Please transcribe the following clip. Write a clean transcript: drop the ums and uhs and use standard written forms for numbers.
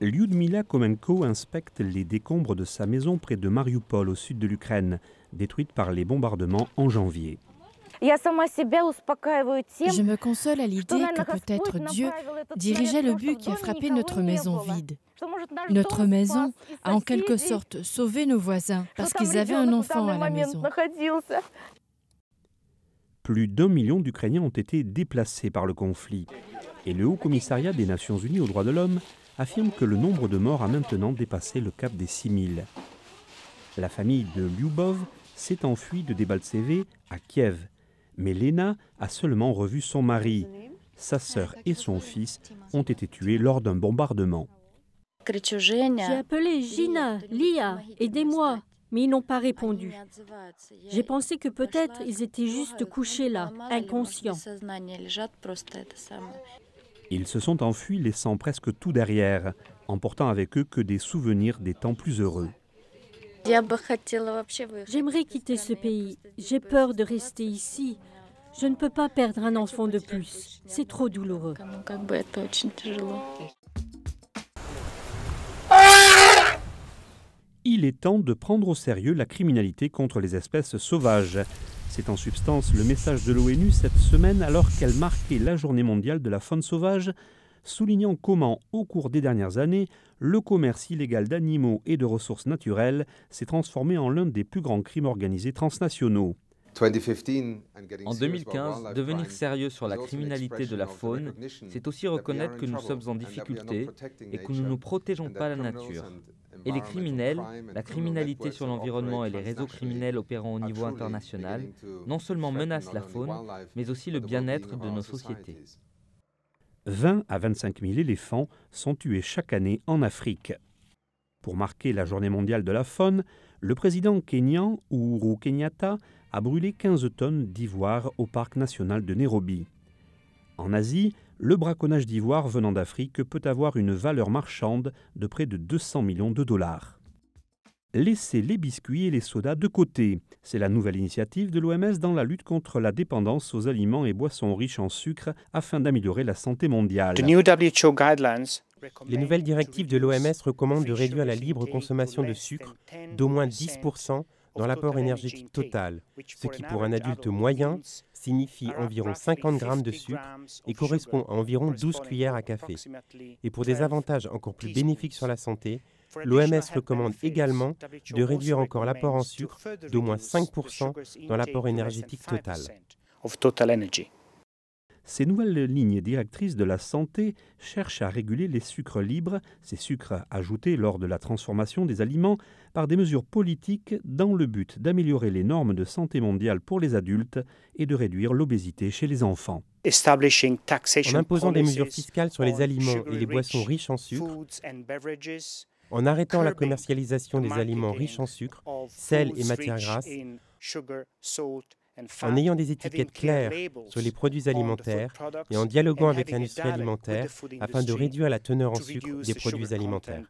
Lyudmila Komenko inspecte les décombres de sa maison près de Mariupol, au sud de l'Ukraine, détruite par les bombardements en janvier. Je me console à l'idée que peut-être Dieu dirigeait le but qui a frappé notre maison vide. Notre maison a en quelque sorte sauvé nos voisins parce qu'ils avaient un enfant à la maison. Plus d'1 million d'Ukrainiens ont été déplacés par le conflit. Et le Haut Commissariat des Nations Unies aux droits de l'homme affirme que le nombre de morts a maintenant dépassé le cap des 6000. La famille de Lyubov s'est enfuie de Debaltseve à Kiev. Mais Lena a seulement revu son mari. Sa sœur et son fils ont été tués lors d'un bombardement. J'ai appelé Gina, Lia, aidez-moi, mais ils n'ont pas répondu. J'ai pensé que peut-être ils étaient juste couchés là, inconscients. Ils se sont enfuis laissant presque tout derrière, emportant avec eux que des souvenirs des temps plus heureux. J'aimerais quitter ce pays. J'ai peur de rester ici. Je ne peux pas perdre un enfant de plus. C'est trop douloureux. Il est temps de prendre au sérieux la criminalité contre les espèces sauvages. C'est en substance le message de l'ONU cette semaine alors qu'elle marquait la journée mondiale de la faune sauvage, soulignant comment, au cours des dernières années, le commerce illégal d'animaux et de ressources naturelles s'est transformé en l'un des plus grands crimes organisés transnationaux. En 2015, devenir sérieux sur la criminalité de la faune, c'est aussi reconnaître que nous sommes en difficulté et que nous ne protégeons pas la nature. Et les criminels, la criminalité sur l'environnement et les réseaux criminels opérant au niveau international, non seulement menacent la faune, mais aussi le bien-être de nos sociétés. 20 à 25 000 éléphants sont tués chaque année en Afrique. Pour marquer la journée mondiale de la faune, le président kényan, Uhuru Kenyatta, a brûlé 15 tonnes d'ivoire au parc national de Nairobi. En Asie, le braconnage d'ivoire venant d'Afrique peut avoir une valeur marchande de près de 200 millions de dollars. Laisser les biscuits et les sodas de côté, c'est la nouvelle initiative de l'OMS dans la lutte contre la dépendance aux aliments et boissons riches en sucre afin d'améliorer la santé mondiale. Les nouvelles directives de l'OMS recommandent de réduire la libre consommation de sucre d'au moins 10% dans l'apport énergétique total, ce qui pour un adulte moyen signifie environ 50 grammes de sucre et correspond à environ 12 cuillères à café. Et pour des avantages encore plus bénéfiques sur la santé, l'OMS recommande également de réduire encore l'apport en sucre d'au moins 5% dans l'apport énergétique total. Ces nouvelles lignes directrices de la santé cherchent à réguler les sucres libres, ces sucres ajoutés lors de la transformation des aliments, par des mesures politiques dans le but d'améliorer les normes de santé mondiale pour les adultes et de réduire l'obésité chez les enfants. En imposant des mesures fiscales sur les aliments et les boissons riches en sucre, en arrêtant la commercialisation des aliments riches en sucre, sel et matières grasses, en ayant des étiquettes claires sur les produits alimentaires et en dialoguant avec l'industrie alimentaire afin de réduire la teneur en sucre des produits alimentaires.